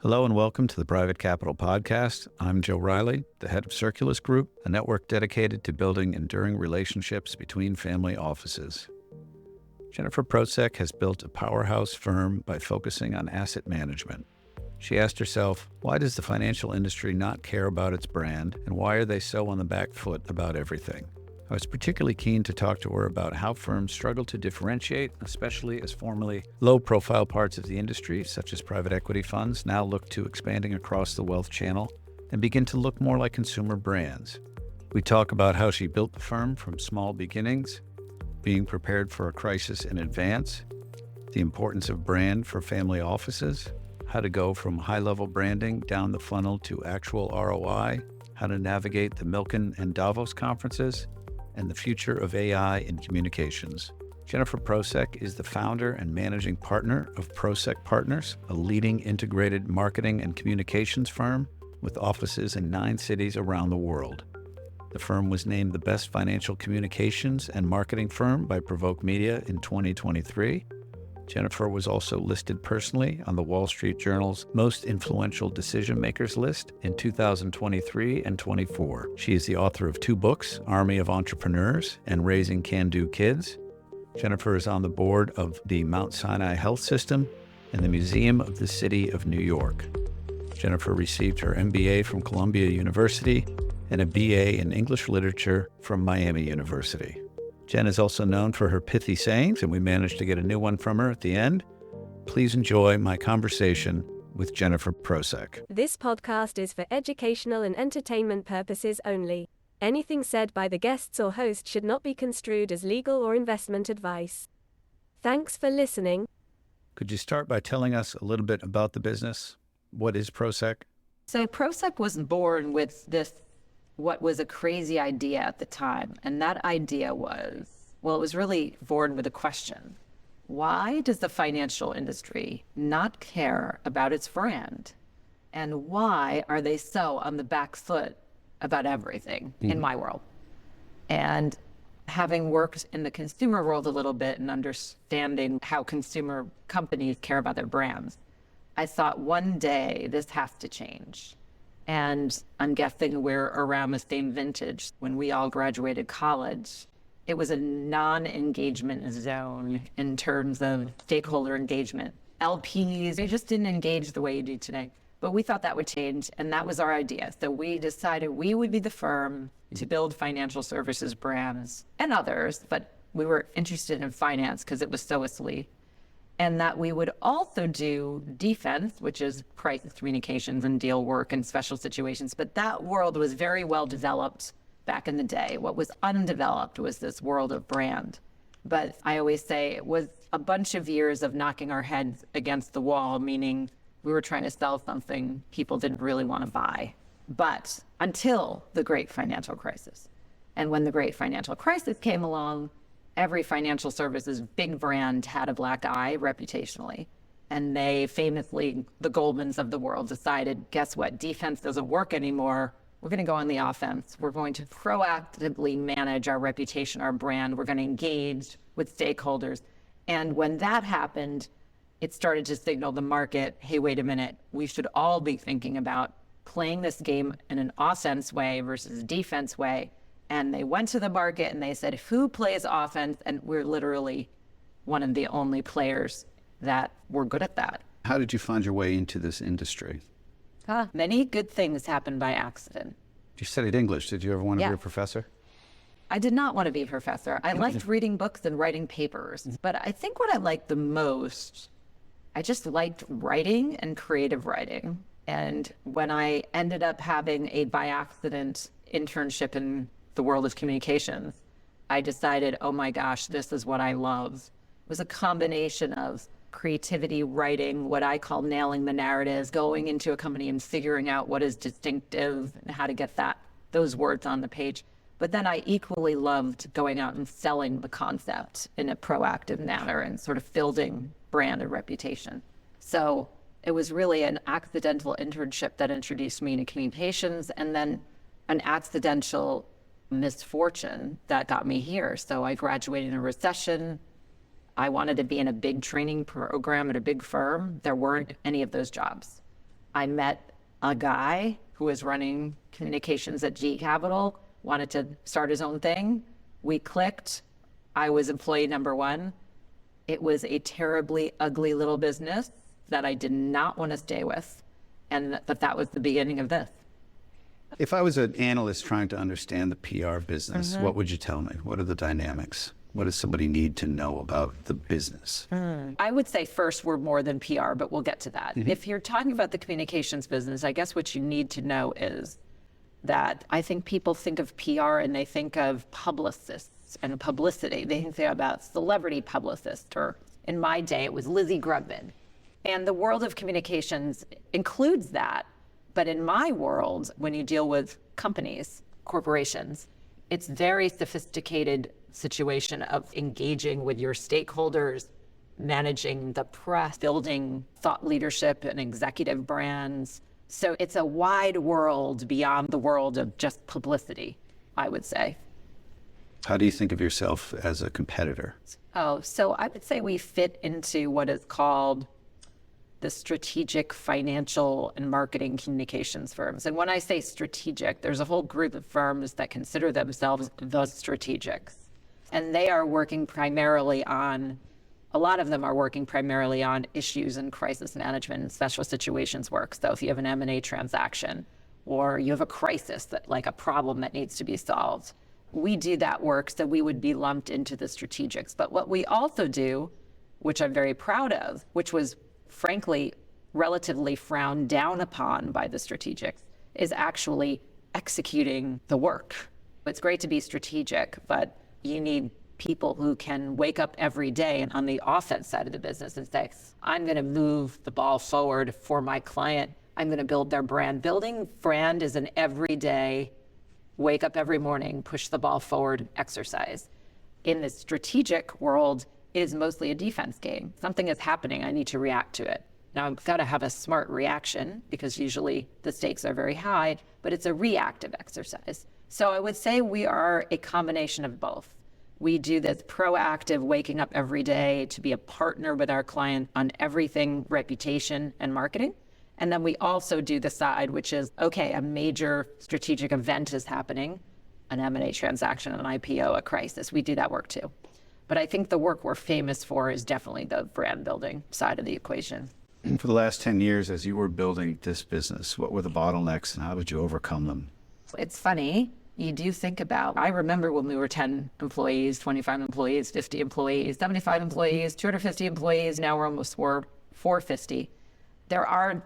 Hello and welcome to the Private Capital Podcast. I'm Joe Riley, the head of Circulus Group, a network dedicated to building enduring relationships between family offices. Jennifer Prosek has built a powerhouse firm by focusing on asset management. She asked herself, why does the financial industry not care about its brand, and why are they so on the back foot about everything? I was particularly keen to talk to her about how firms struggle to differentiate, especially as formerly low-profile parts of the industry, such as private equity funds, now look to expanding across the wealth channel and begin to look more like consumer brands. We talk about how she built the firm from small beginnings, being prepared for a crisis in advance, the importance of brand for family offices, how to go from high-level branding down the funnel to actual ROI, how to navigate the Milken and Davos conferences, and the future of AI in communications. Jennifer Prosek is the founder and managing partner of Prosek Partners, a leading integrated marketing and communications firm with offices in 9 cities around the world. The firm was named the best financial communications and marketing firm by Provoke Media in 2023. Jennifer was also listed personally on the Wall Street Journal's Most Influential Decision Makers list in 2023 and 24. She is the author of 2 books, Army of Entrepreneurs and Raising Can-Do Kids. Jennifer is on the board of the Mount Sinai Health System and the Museum of the City of New York. Jennifer received her MBA from Columbia University and a BA in English Literature from Miami University. Jen is also known for her pithy sayings, and we managed to get a new one from her at the end. Please enjoy my conversation with Jennifer Prosek. This podcast is for educational and entertainment purposes only. Anything said by the guests or host should not be construed as legal or investment advice. Thanks for listening. Could you start by telling us a little bit about the business? What is Prosek? So Prosek was born with what was a crazy idea at the time. And that idea was, well, it was really born with a question. Why does the financial industry not care about its brand? And why are they so on the back foot about everything in my world? And having worked in the consumer world a little bit and understanding how consumer companies care about their brands, I thought one day this has to change. And I'm guessing we're around the same vintage. When we all graduated college, it was a non-engagement zone in terms of stakeholder engagement. LPs, they just didn't engage the way you do today. But we thought that would change, and that was our idea. So we decided we would be the firm to build financial services brands and others, but we were interested in finance because it was so asleep. And that we would also do defense, which is crisis communications and deal work and special situations. But that world was very well developed back in the day. What was undeveloped was this world of brand. But I always say it was a bunch of years of knocking our heads against the wall, meaning we were trying to sell something people didn't really want to buy. But until the great financial crisis. And when the great financial crisis came along, every financial services big brand had a black eye reputationally. And they famously, the Goldmans of the world, decided, guess what? Defense doesn't work anymore. We're going to go on the offense. We're going to proactively manage our reputation, our brand. We're going to engage with stakeholders. And when that happened, it started to signal the market, hey, wait a minute, we should all be thinking about playing this game in an offense way versus a defense way. And they went to the market and they said, who plays offense? And we're literally one of the only players that were good at that. How did you find your way into this industry? Many good things happened by accident. You studied English. Did you ever want to be a Yeah. professor? I did not want to be a professor. I liked reading books and writing papers. But I think what I liked the most, I just liked writing and creative writing. And when I ended up having a by accident internship in the world of communications, I decided, oh my gosh, this is what I love. It was a combination of creativity, writing, what I call nailing the narrative, going into a company and figuring out what is distinctive and how to get those words on the page. But then I equally loved going out and selling the concept in a proactive manner and sort of building brand and reputation. So it was really an accidental internship that introduced me to communications, and then an accidental misfortune that got me here. So I graduated in a recession. I wanted to be in a big training program at a big firm. There weren't any of those jobs. I met a guy who was running communications at G Capital, wanted to start his own thing. We clicked. I was employee number one. It was a terribly ugly little business that I did not want to stay with. And that was the beginning of this. If I was an analyst trying to understand the PR business, what would you tell me? What are the dynamics? What does somebody need to know about the business? I would say first, we're more than PR, but we'll get to that. If you're talking about the communications business, I guess what you need to know is that I think people think of PR and they think of publicists and publicity. They think about celebrity publicists, or in my day, it was Lizzie Grubman. And the world of communications includes that. But in my world, when you deal with companies, corporations, it's very sophisticated situation of engaging with your stakeholders, managing the press, building thought leadership and executive brands. So it's a wide world beyond the world of just publicity, I would say. How do you think of yourself as a competitor? Oh, so I would say we fit into what is called the strategic financial and marketing communications firms. And when I say strategic, there's a whole group of firms that consider themselves the strategics. And they are working primarily on, a lot of them are working primarily on issues in crisis management and special situations work. So if you have an M&A transaction or you have a crisis, like a problem that needs to be solved, we do that work, so we would be lumped into the strategics. But what we also do, which I'm very proud of, which was frankly relatively frowned down upon by the strategics, is actually executing the work. It's great to be strategic, but you need people who can wake up every day and on the offense side of the business and say, I'm going to move the ball forward for my client. I'm going to build their brand. Building brand is an everyday, wake up every morning, push the ball forward exercise. In the strategic world, it is mostly a defense game. Something is happening, I need to react to it. Now, I've got to have a smart reaction because usually the stakes are very high, but it's a reactive exercise. So I would say we are a combination of both. We do this proactive waking up every day to be a partner with our client on everything reputation and marketing. And then we also do the side, which is, okay, a major strategic event is happening, an M&A transaction, an IPO, a crisis. We do that work too. But I think the work we're famous for is definitely the brand building side of the equation. For the last 10 years, as you were building this business, what were the bottlenecks and how did you overcome them? It's funny. You do think about, I remember when we were 10 employees, 25 employees, 50 employees, 75 employees, 250 employees. Now we're almost 450. There are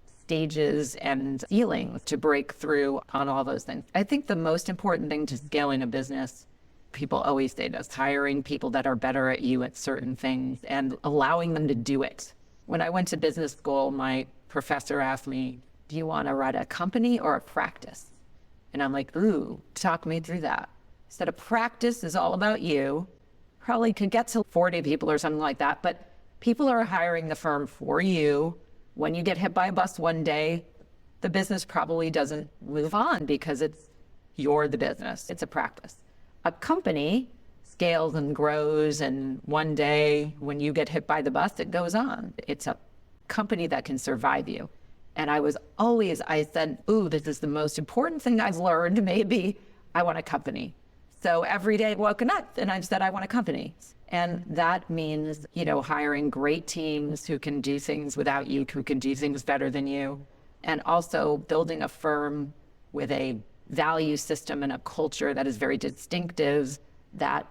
stages and ceilings to break through on all those things. I think the most important thing to scaling a business, people always say this, hiring people that are better at you at certain things and allowing them to do it. When I went to business school, my professor asked me, do you want to run a company or a practice? And I'm like, ooh, talk me through that. He said, a practice is all about you. Probably could get to 40 people or something like that, but people are hiring the firm for you. When you get hit by a bus one day, the business probably doesn't move on because you're the business. It's a practice. A company scales and grows, and one day when you get hit by the bus, it goes on. It's a company that can survive you. And I said, ooh, this is the most important thing I've learned. Maybe I want a company. So every day I've woken up and I've said, I want a company. And that means, hiring great teams who can do things without you, who can do things better than you. And also building a firm with a value system and a culture that is very distinctive that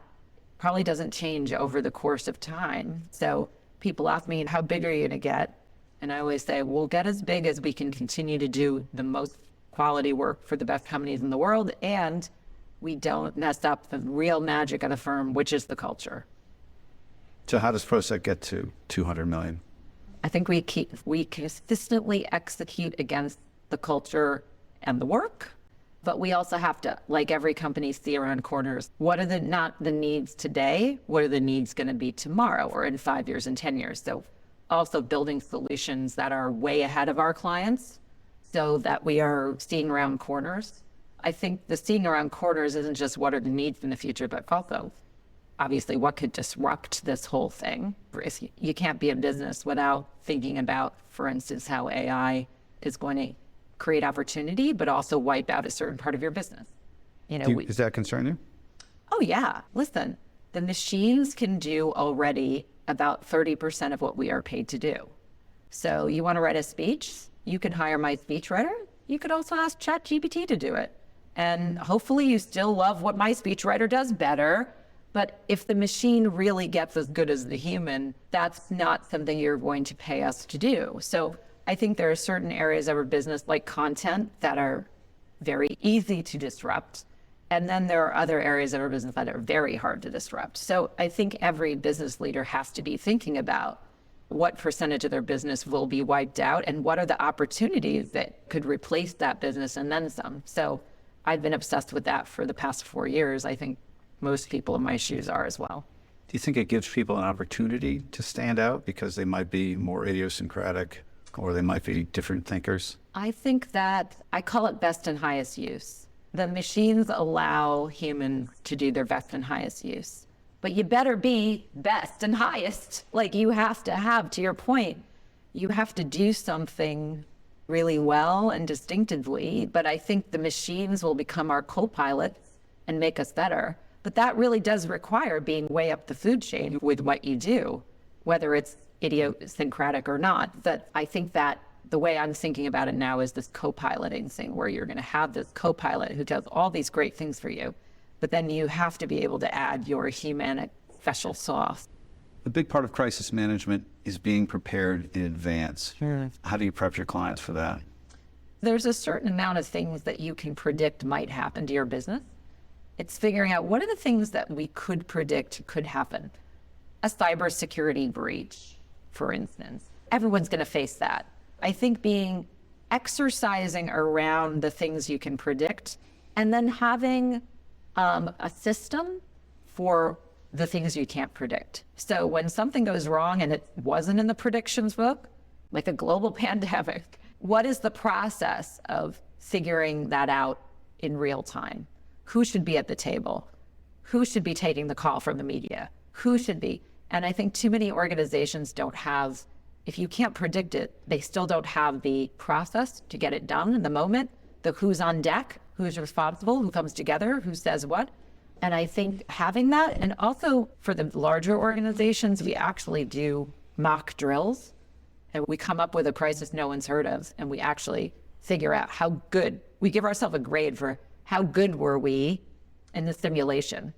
probably doesn't change over the course of time. So people ask me, how big are you going to get? And I always say, we'll get as big as we can continue to do the most quality work for the best companies in the world. And we don't mess up the real magic of the firm, which is the culture. So how does Prosek get to 200 million? I think we consistently execute against the culture and the work, but we also have to, like every company, see around corners. What are not the needs today? What are the needs going to be tomorrow or in 5 years and 10 years? So also building solutions that are way ahead of our clients so that we are seeing around corners. I think the seeing around corners isn't just what are the needs in the future, but also obviously what could disrupt this whole thing. You can't be in business without thinking about, for instance, how AI is going to create opportunity, but also wipe out a certain part of your business. Does that concern you? Oh yeah. Listen, the machines can do already about 30% of what we are paid to do. So you want to write a speech, you can hire my speechwriter. You could also ask ChatGPT to do it. And hopefully you still love what my speechwriter does better. But if the machine really gets as good as the human, that's not something you're going to pay us to do. So I think there are certain areas of our business, like content, that are very easy to disrupt. And then there are other areas of our business that are very hard to disrupt. So I think every business leader has to be thinking about what percentage of their business will be wiped out and what are the opportunities that could replace that business and then some. So I've been obsessed with that for the past 4 years. I think most people in my shoes are as well. Do you think it gives people an opportunity to stand out because they might be more idiosyncratic or they might be different thinkers? I think that I call it best and highest use. The machines allow humans to do their best and highest use. But you better be best and highest. Like you have to have, to your point, you have to do something really well and distinctively. But I think the machines will become our co-pilots and make us better. But that really does require being way up the food chain with what you do, whether it's idiosyncratic or not. But I think that the way I'm thinking about it now is this co-piloting thing where you're going to have this co-pilot who does all these great things for you, but then you have to be able to add your humanic special sauce. A big part of crisis management is being prepared in advance. Sure. How do you prep your clients for that? There's a certain amount of things that you can predict might happen to your business. It's figuring out what are the things that we could predict could happen. A cybersecurity breach, for instance. Everyone's going to face that. I think exercising around the things you can predict and then having a system for the things you can't predict. So when something goes wrong and it wasn't in the predictions book, like a global pandemic, what is the process of figuring that out in real time? Who should be at the table? Who should be taking the call from the media? Who should be? And I think too many organizations don't have, if you can't predict it, they still don't have the process to get it done in the moment, the who's on deck, who's responsible, who comes together, who says what. And I think having that, and also for the larger organizations, we actually do mock drills and we come up with a crisis no one's heard of. And we actually figure out how good, we give ourselves a grade for how good were we in the simulation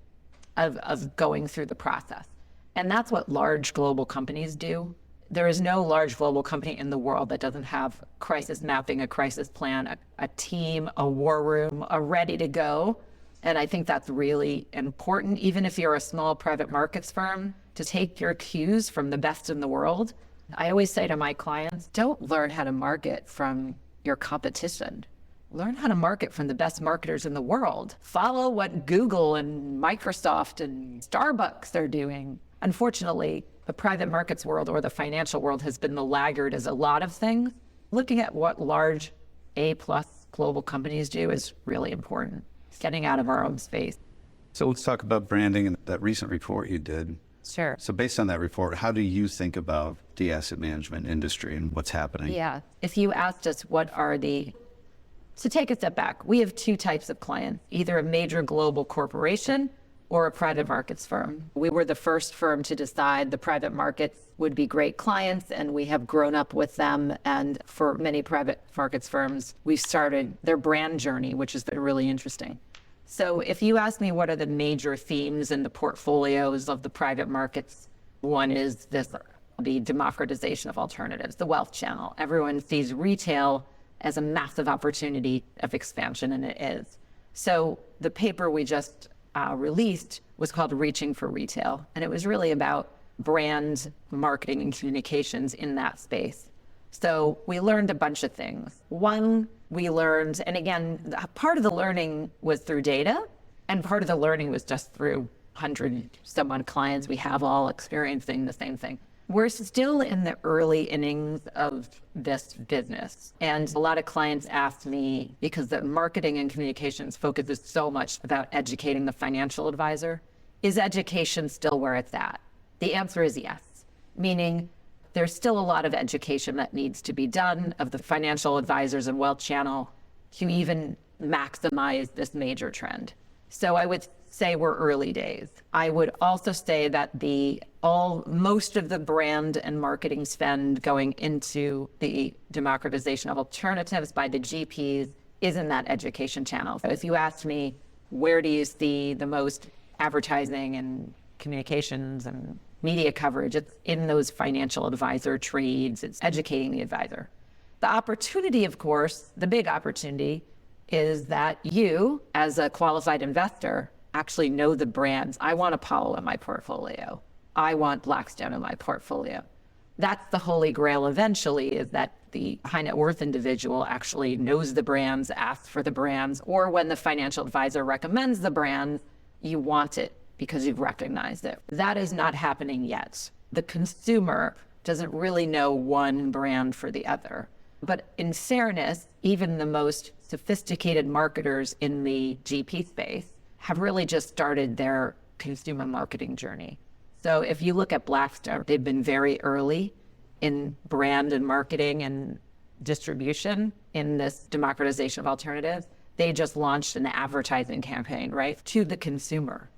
of going through the process. And that's what large global companies do. There is no large global company in the world that doesn't have crisis mapping, a crisis plan, a team, a war room, a ready to go. And I think that's really important, even if you're a small private markets firm, to take your cues from the best in the world. I always say to my clients, don't learn how to market from your competition. Learn how to market from the best marketers in the world. Follow what Google and Microsoft and Starbucks are doing. Unfortunately, the private markets world or the financial world has been the laggard as a lot of things. Looking at what large A+ global companies do is really important. Getting out of our own space. So let's talk about branding and that recent report you did. Sure. So based on that report, how do you think about the asset management industry and what's happening? Yeah. If you asked us so take a step back. We have two types of clients, either a major global corporation or a private markets firm. We were the first firm to decide the private markets would be great clients, and we have grown up with them. And for many private markets firms, we've started their brand journey, which has been really interesting. So if you ask me what are the major themes in the portfolios of the private markets, one is the democratization of alternatives, the wealth channel. Everyone sees retail as a massive opportunity of expansion, and it is. So the paper we just released was called Reaching for Retail. And it was really about brand marketing and communications in that space. So we learned a bunch of things. One, we learned, and again, part of the learning was through data, and part of the learning was just through 100 some odd clients we have all experiencing the same thing. We're still in the early innings of this business. And a lot of clients ask me, because the marketing and communications focuses so much about educating the financial advisor, is education still where it's at? The answer is yes. Meaning there's still a lot of education that needs to be done of the financial advisors and wealth channel to even maximize this major trend. So I would say we're early days. I would also say that most of the brand and marketing spend going into the democratization of alternatives by the GPs is in that education channel. So if you asked me, where do you see the most advertising and communications and media coverage? It's in those financial advisor trades. It's educating the advisor. The opportunity, of course, the big opportunity is that you, as a qualified investor, actually know the brands. I want Apollo in my portfolio. I want Blackstone in my portfolio. That's the holy grail eventually, is that the high net worth individual actually knows the brands, asks for the brands, or when the financial advisor recommends the brand, you want it because you've recognized it. That is not happening yet. The consumer doesn't really know one brand for the other. But in fairness, even the most sophisticated marketers in the GP space have really just started their consumer marketing journey. So if you look at Blackstone, they've been very early in brand and marketing and distribution in this democratization of alternatives. They just launched an advertising campaign, right, to the consumer,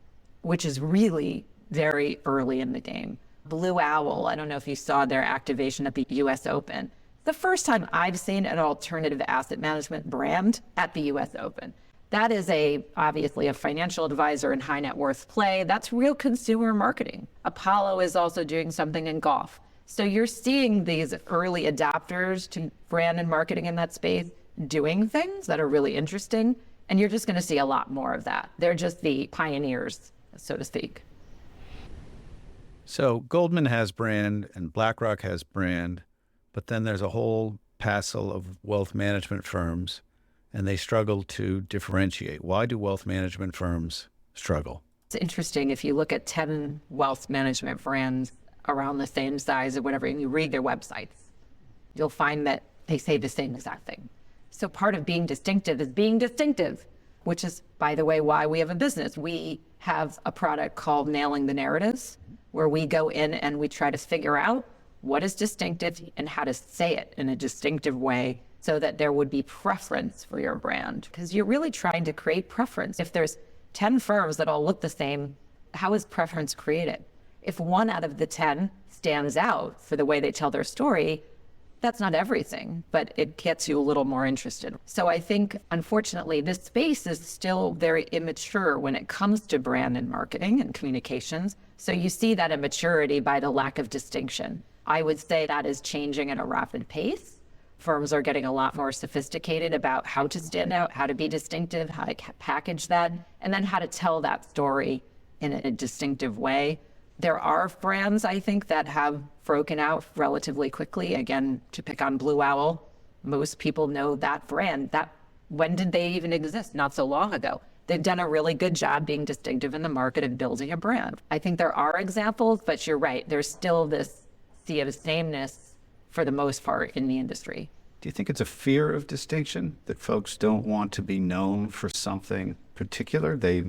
which is really very early in the game. Blue Owl, I don't know if you saw their activation at the US Open. The first time I've seen an alternative asset management brand at the US Open. That is obviously a financial advisor and high net worth play. That's real consumer marketing. Apollo is also doing something in golf. So you're seeing these early adopters to brand and marketing in that space doing things that are really interesting. And you're just going to see a lot more of that. They're just the pioneers, so to speak. So Goldman has brand and BlackRock has brand, but then there's a whole passel of wealth management firms, and they struggle to differentiate. Why do wealth management firms struggle? It's interesting. If you look at 10 wealth management brands around the same size or whatever, and you read their websites, you'll find that they say the same exact thing. So part of being distinctive is being distinctive, which is, by the way, why we have a business. We have a product called Nailing the Narratives, where we go in and we try to figure out what is distinctive and how to say it in a distinctive way so that there would be preference for your brand. Because you're really trying to create preference. If there's 10 firms that all look the same, how is preference created? If one out of the 10 stands out for the way they tell their story, that's not everything, but it gets you a little more interested. So I think, unfortunately, this space is still very immature when it comes to brand and marketing and communications. So you see that immaturity by the lack of distinction. I would say that is changing at a rapid pace. Firms are getting a lot more sophisticated about how to stand out, how to be distinctive, how to package that, and then how to tell that story in a distinctive way. There are brands, I think, that have broken out relatively quickly. Again, to pick on Blue Owl, most people know that brand. When did they even exist? Not so long ago. They've done a really good job being distinctive in the market and building a brand. I think there are examples, but you're right. There's still this sea of sameness for the most part in the industry. Do you think it's a fear of distinction, that folks don't want to be known for something particular? They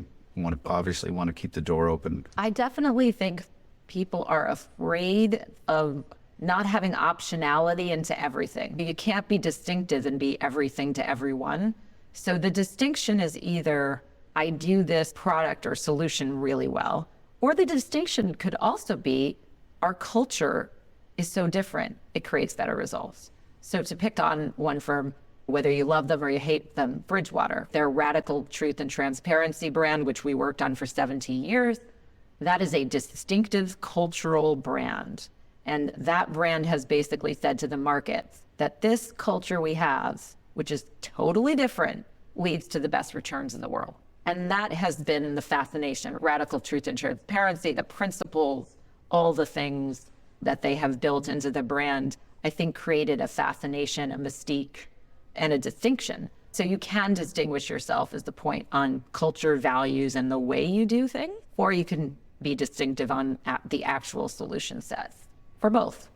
obviously want to keep the door open. I definitely think people are afraid of not having optionality into everything. You can't be distinctive and be everything to everyone. So the distinction is either I do this product or solution really well, or the distinction could also be our culture is so different, it creates better results. So to pick on one firm, whether you love them or you hate them, Bridgewater, their radical truth and transparency brand, which we worked on for 17 years, that is a distinctive cultural brand. And that brand has basically said to the market that this culture we have, which is totally different, leads to the best returns in the world. And that has been the fascination, radical truth and transparency, the principles, all the things that they have built into the brand, I think created a fascination, a mystique, and a distinction. So you can distinguish yourself as the point on culture, values, and the way you do things, or you can be distinctive on the actual solution sets, for both.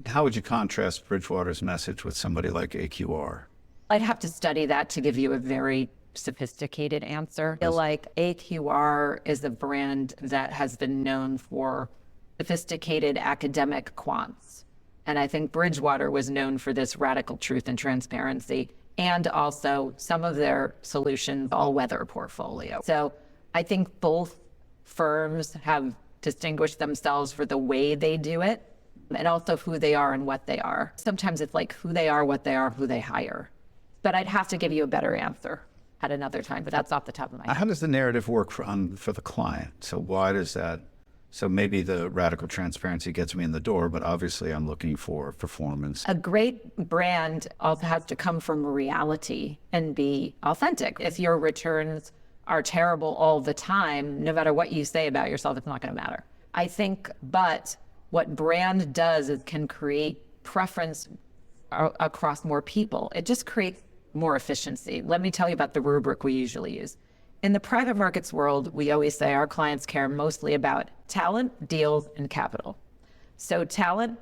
How would you contrast Bridgewater's message with somebody like AQR? I'd have to study that to give you a very sophisticated answer. I feel like AQR is a brand that has been known for sophisticated academic quants. And I think Bridgewater was known for this radical truth and transparency, and also some of their solutions all-weather portfolio. So I think both firms have distinguished themselves for the way they do it, and also who they are and what they are. Sometimes it's like who they are, what they are, who they hire. But I'd have to give you a better answer at another time, but that's off the top of my head. How does the narrative work for the client? So why does that? So maybe the radical transparency gets me in the door, but obviously I'm looking for performance. A great brand also has to come from reality and be authentic. If your returns are terrible all the time, no matter what you say about yourself, it's not going to matter. I think, but what brand does is can create preference across more people. It just creates more efficiency. Let me tell you about the rubric we usually use. In the private markets world, we always say our clients care mostly about talent, deals, and capital. So talent,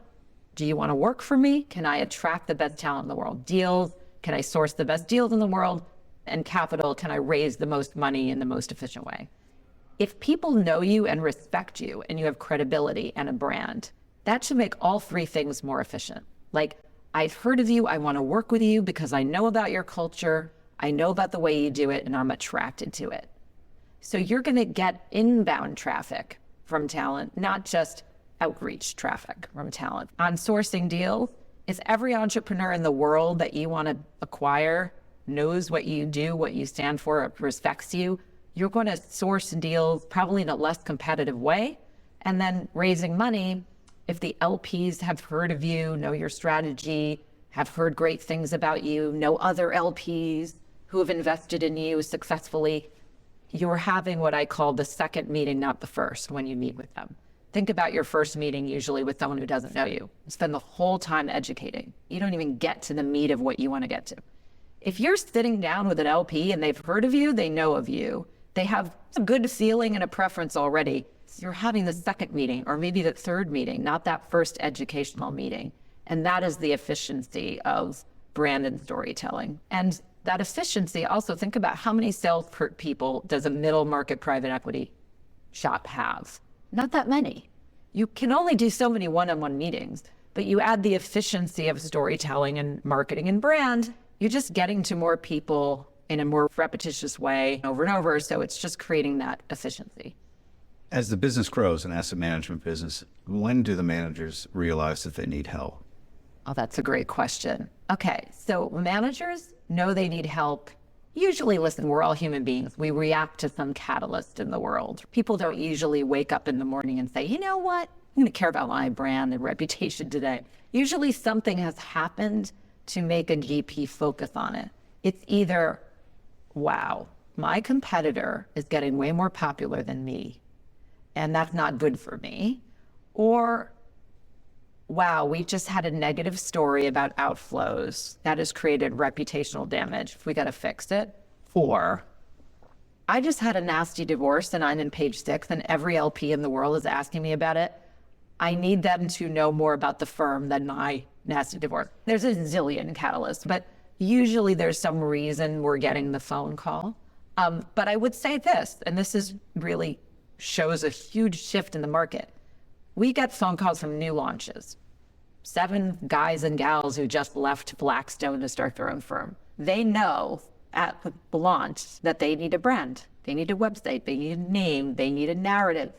do you want to work for me? Can I attract the best talent in the world? Deals, can I source the best deals in the world? And capital, can I raise the most money in the most efficient way? If people know you and respect you and you have credibility and a brand, that should make all three things more efficient. Like, I've heard of you, I want to work with you because I know about your culture, I know about the way you do it, and I'm attracted to it. So you're going to get inbound traffic from talent, not just outreach traffic from talent. On sourcing deals, if every entrepreneur in the world that you want to acquire knows what you do, what you stand for, respects you, you're going to source deals probably in a less competitive way. And then raising money, if the LPs have heard of you, know your strategy, have heard great things about you, know other LPs who have invested in you successfully, you're having what I call the second meeting, not the first, when you meet with them. Think about your first meeting usually with someone who doesn't know you. Spend the whole time educating. You don't even get to the meat of what you want to get to. If you're sitting down with an LP and they've heard of you, they know of you, they have a good feeling and a preference already, so you're having the second meeting or maybe the third meeting, not that first educational meeting. And that is the efficiency of brand and storytelling. And that efficiency, also think about how many sales people does a middle market private equity shop have? Not that many. You can only do so many one-on-one meetings, but you add the efficiency of storytelling and marketing and brand, you're just getting to more people in a more repetitious way over and over. So it's just creating that efficiency. As the business grows, an asset management business, when do the managers realize that they need help? Oh, that's a great question. Okay, so managers know they need help. Usually, listen, we're all human beings. We react to some catalyst in the world. People don't usually wake up in the morning and say, you know what? I'm going to care about my brand and reputation today. Usually something has happened to make a GP focus on it. It's either, wow, my competitor is getting way more popular than me, and that's not good for me. Or, wow, we just had a negative story about outflows that has created reputational damage. We got to fix it. Or, I just had a nasty divorce and I'm in page 6 and every LP in the world is asking me about it. I need them to know more about the firm than my nasty divorce. There's a zillion catalysts, but usually there's some reason we're getting the phone call. But I would say this, and this is really shows a huge shift in the market. We get phone calls from new launches. 7 guys and gals who just left Blackstone to start their own firm. They know at the launch that they need a brand. They need a website. They need a name. They need a narrative.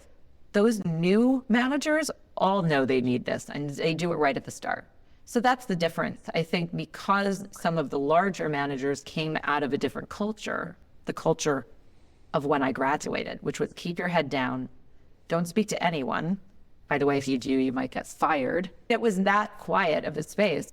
Those new managers all know they need this, and they do it right at the start. So that's the difference. I think because some of the larger managers came out of a different culture, the culture of when I graduated, which was keep your head down, don't speak to anyone. By the way, if you do, you might get fired. It was that quiet of a space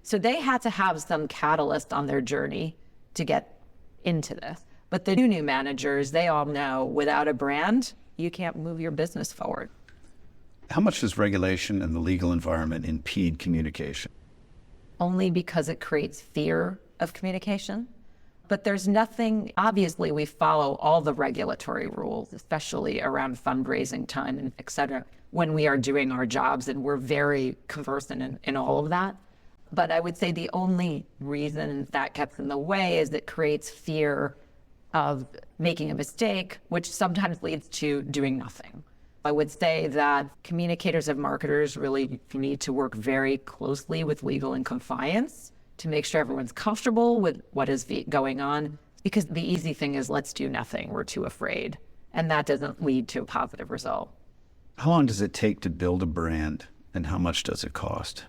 so they had to have some catalyst on their journey to get into this. But the new managers, they all know without a brand, you can't move your business forward. How much does regulation and the legal environment impede communication? Only because it creates fear of communication. But there's nothing, obviously we follow all the regulatory rules, especially around fundraising time and et cetera, when we are doing our jobs, and we're very conversant in all of that. But I would say the only reason that gets in the way is it creates fear of making a mistake, which sometimes leads to doing nothing. I would say that communicators and marketers really need to work very closely with legal and compliance to make sure everyone's comfortable with what is going on. Because the easy thing is, let's do nothing. We're too afraid. And that doesn't lead to a positive result. How long does it take to build a brand, and how much does it cost?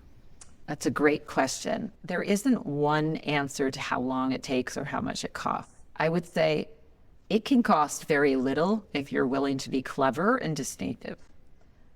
That's a great question. There isn't one answer to how long it takes or how much it costs. I would say it can cost very little if you're willing to be clever and distinctive.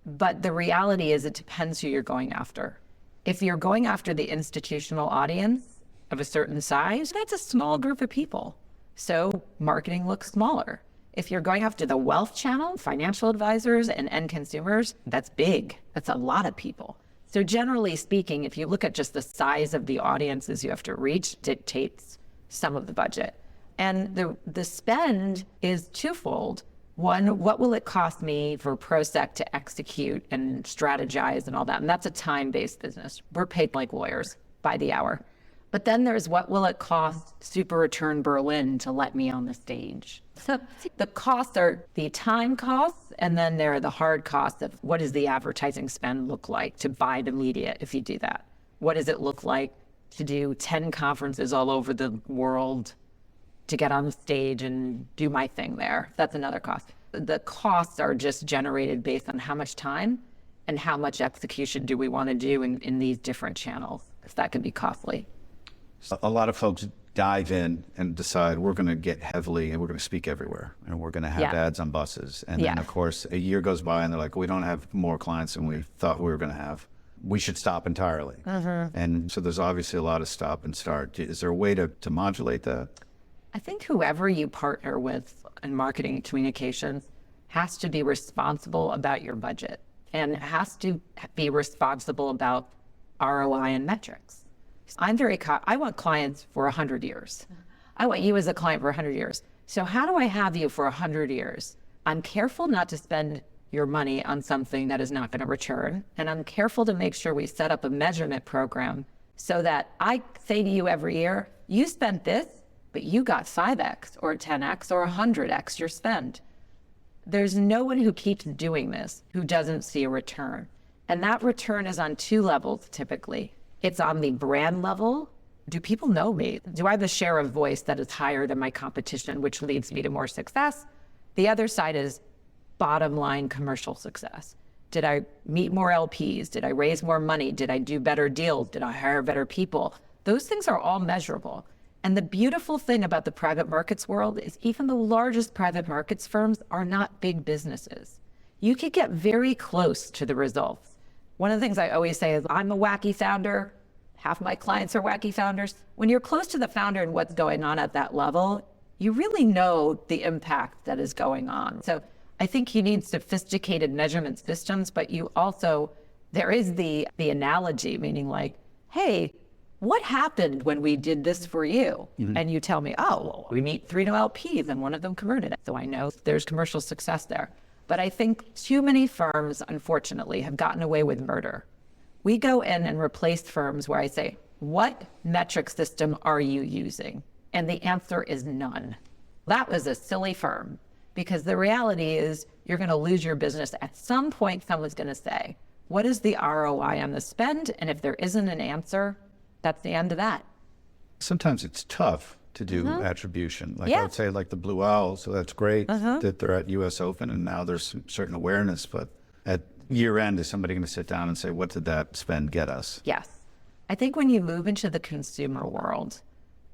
But the reality is it depends who you're going after. If you're going after the institutional audience of a certain size, that's a small group of people. So marketing looks smaller. If you're going after the wealth channel, financial advisors and end consumers, that's big. That's a lot of people. So generally speaking, if you look at just the size of the audiences you have to reach, dictates some of the budget. And the spend is twofold. One, what will it cost me for Prosek to execute and strategize and all that? And that's a time-based business. We're paid like lawyers by the hour. But then there's what will it cost Super Return Berlin to let me on the stage? So the costs are the time costs, and then there are the hard costs of what does the advertising spend look like to buy the media if you do that? What does it look like to do 10 conferences all over the world to get on the stage and do my thing there? That's another cost. The costs are just generated based on how much time and how much execution do we want to do in these different channels, because that can be costly. A lot of folks dive in and decide we're going to get heavily and we're going to speak everywhere and we're going to have ads on buses. And then, of course, a year goes by and they're like, we don't have more clients than we thought we were going to have. We should stop entirely. And so there's obviously a lot of stop and start. Is there a way to modulate that? I think whoever you partner with in marketing and communications has to be responsible about your budget and has to be responsible about ROI and metrics. I want clients for 100 years. I want you as a client for 100 years. So how do I have you for 100 years? I'm careful not to spend your money on something that is not going to return. And I'm careful to make sure we set up a measurement program so that I say to you every year, you spent this, but you got 5X or 10X or 100X your spend. There's no one who keeps doing this who doesn't see a return. And that return is on two levels typically. It's on the brand level. Do people know me? Do I have a share of voice that is higher than my competition, which leads me to more success? The other side is bottom line commercial success. Did I meet more LPs? Did I raise more money? Did I do better deals? Did I hire better people? Those things are all measurable. And the beautiful thing about the private markets world is even the largest private markets firms are not big businesses. You could get very close to the results. One of the things I always say is I'm a wacky founder. Half my clients are wacky founders. When you're close to the founder and what's going on at that level, you really know the impact that is going on. So I think you need sophisticated measurement systems, but you also, there is the analogy, meaning like, hey, what happened when we did this for you? And you tell me, oh, well, we meet 3 new LPs and one of them converted. So I know there's commercial success there. But I think too many firms, unfortunately, have gotten away with murder. We go in and replace firms where I say, what metric system are you using? And the answer is none. That was a silly firm, because the reality is you're going to lose your business. At some point, someone's going to say, what is the ROI on the spend? And if there isn't an answer, that's the end of that. Sometimes it's tough to do attribution. Like I would say like the Blue Owl, so that's great that they're at US Open and now there's certain awareness, but at year end, is somebody going to sit down and say, what did that spend get us? Yes. I think when you move into the consumer world,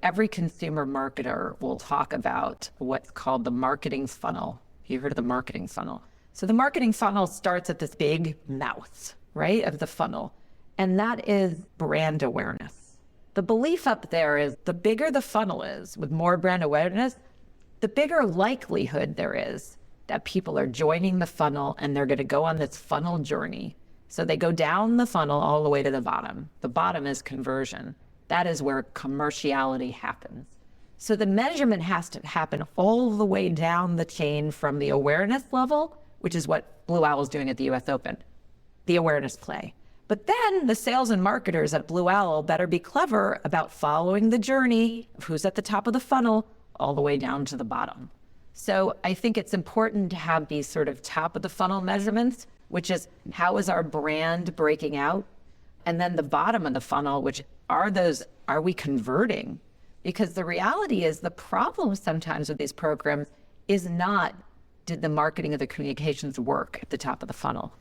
every consumer marketer will talk about what's called the marketing funnel. You've heard of the marketing funnel. So the marketing funnel starts at this big mouth, right, of the funnel. And that is brand awareness. The belief up there is the bigger the funnel is with more brand awareness, the bigger likelihood there is that people are joining the funnel and they're going to go on this funnel journey. So they go down the funnel all the way to the bottom. The bottom is conversion. That is where commerciality happens. So the measurement has to happen all the way down the chain from the awareness level, which is what Blue Owl is doing at the US Open, the awareness play. But then the sales and marketers at Blue Owl better be clever about following the journey of who's at the top of the funnel all the way down to the bottom. So I think it's important to have these sort of top of the funnel measurements, which is how is our brand breaking out? And then the bottom of the funnel, which are we converting? Because the reality is the problem sometimes with these programs is not, did the marketing or the communications work at the top of the funnel?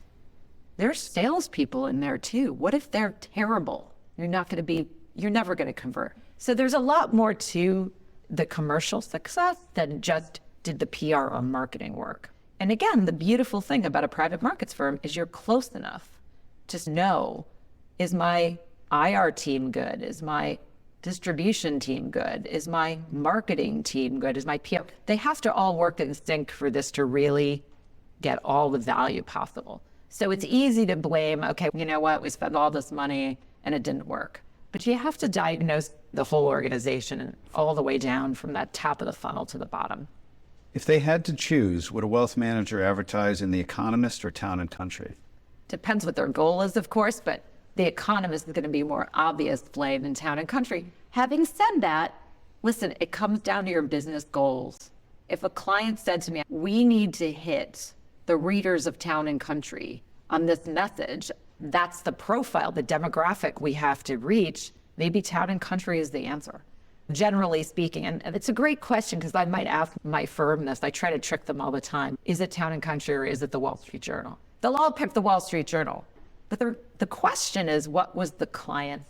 There's salespeople in there too. What if they're terrible? You're never going to convert. So there's a lot more to the commercial success than just did the PR or marketing work. And again, the beautiful thing about a private markets firm is you're close enough to know, is my IR team good? Is my distribution team good? Is my marketing team good? Is my PR? They have to all work in sync for this to really get all the value possible. So it's easy to blame, okay, you know what, we spent all this money and it didn't work. But you have to diagnose the whole organization all the way down from that top of the funnel to the bottom. If they had to choose, would a wealth manager advertise in The Economist or Town and Country? Depends what their goal is, of course, but The Economist is going to be more obvious play than Town and Country. Having said that, listen, it comes down to your business goals. If a client said to me, we need to hit the readers of Town and Country on this message, that's the profile, the demographic we have to reach, maybe Town and Country is the answer. Generally speaking, and it's a great question because I might ask my firm this, I try to trick them all the time. Is it Town and Country or is it the Wall Street Journal? They'll all pick the Wall Street Journal. But the question is, what was the client's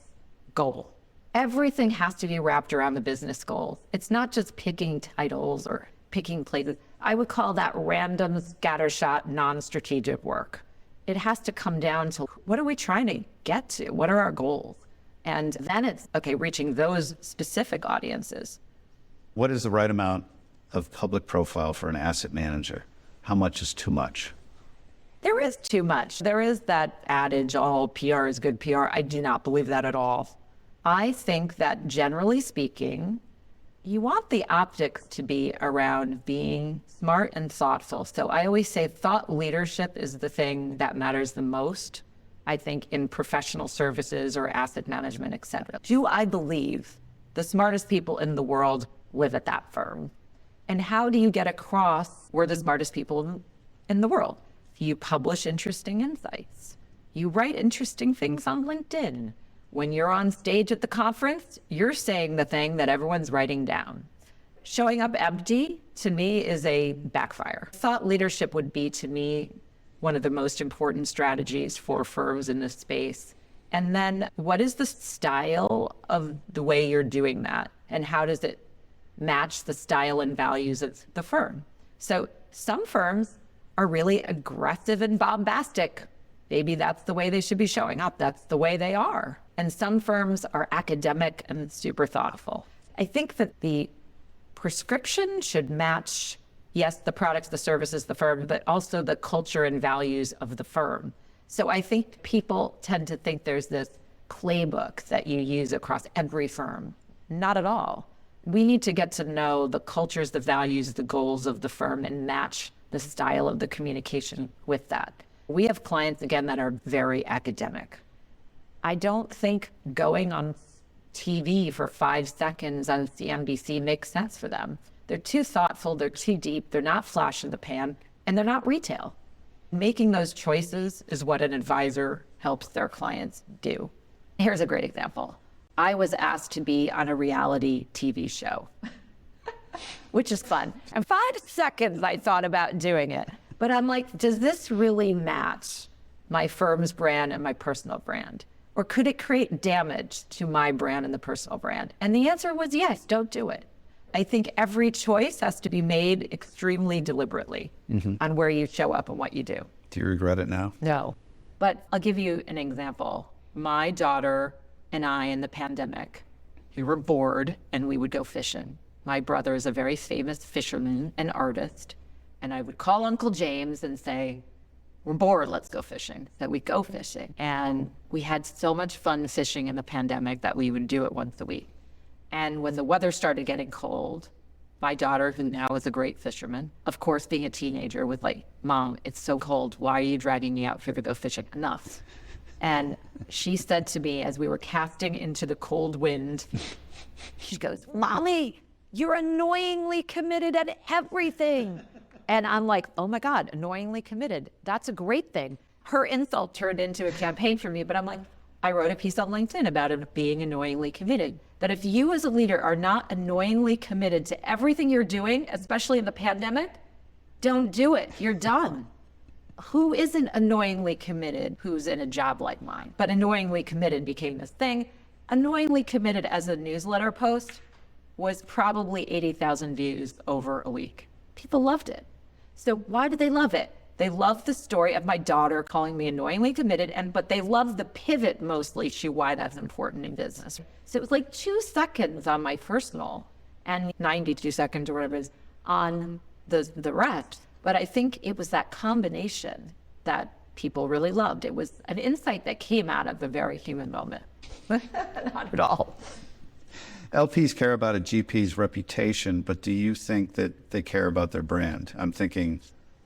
goal? Everything has to be wrapped around the business goals. It's not just picking titles or picking places. I would call that random, scattershot, non-strategic work. It has to come down to what are we trying to get to? What are our goals? And then it's, okay, reaching those specific audiences. What is the right amount of public profile for an asset manager? How much is too much? There is too much. There is that adage, all PR is good PR. I do not believe that at all. I think that generally speaking, you want the optics to be around being smart and thoughtful. So I always say thought leadership is the thing that matters the most, I think, in professional services or asset management, et cetera. Do I believe the smartest people in the world live at that firm? And how do you get across we're the smartest people in the world? You publish interesting insights. You write interesting things on LinkedIn. When you're on stage at the conference, you're saying the thing that everyone's writing down. Showing up empty, to me, is a backfire. Thought leadership would be, to me, one of the most important strategies for firms in this space. And then what is the style of the way you're doing that? And how does it match the style and values of the firm? So some firms are really aggressive and bombastic. Maybe that's the way they should be showing up. That's the way they are. And some firms are academic and super thoughtful. I think that the prescription should match, yes, the products, the services, the firm, but also the culture and values of the firm. So I think people tend to think there's this playbook that you use across every firm. Not at all. We need to get to know the cultures, the values, the goals of the firm and match the style of the communication with that. We have clients, again, that are very academic. I don't think going on TV for 5 seconds on CNBC makes sense for them. They're too thoughtful, they're too deep, they're not flash in the pan, and they're not retail. Making those choices is what an advisor helps their clients do. Here's a great example. I was asked to be on a reality TV show, which is fun. And 5 seconds I thought about doing it. But I'm like, does this really match my firm's brand and my personal brand? Or could it create damage to my brand and the personal brand? And the answer was yes, don't do it. I think every choice has to be made extremely deliberately on where you show up and what you do. Do you regret it now? No. But I'll give you an example. My daughter and I, in the pandemic, we were bored and we would go fishing. My brother is a very famous fisherman and artist. And I would call Uncle James and say, we're bored, let's go fishing. So we'd go fishing. And we had so much fun fishing in the pandemic that we would do it once a week. And when the weather started getting cold, my daughter, who now is a great fisherman, of course, being a teenager, was like, Mom, it's so cold. Why are you dragging me out here to go fishing? Enough. And she said to me as we were casting into the cold wind, she goes, Mommy, You're annoyingly committed at everything. And I'm like, oh my God, annoyingly committed. That's a great thing. Her insult turned into a campaign for me, but I'm like, I wrote a piece on LinkedIn about it being annoyingly committed. That if you as a leader are not annoyingly committed to everything you're doing, especially in the pandemic, don't do it. You're done. Who isn't annoyingly committed who's in a job like mine? But annoyingly committed became this thing. Annoyingly committed as a newsletter post was probably 80,000 views over a week. People loved it. So why did they love it? They loved the story of my daughter calling me annoyingly committed, but they loved the pivot mostly to why that's important in business. So it was like 2 seconds on my personal and 92 seconds or whatever it is on the rest. But I think it was that combination that people really loved. It was an insight that came out of a very human moment. Not at all. LPs care about a GP's reputation, but do you think that they care about their brand? I'm thinking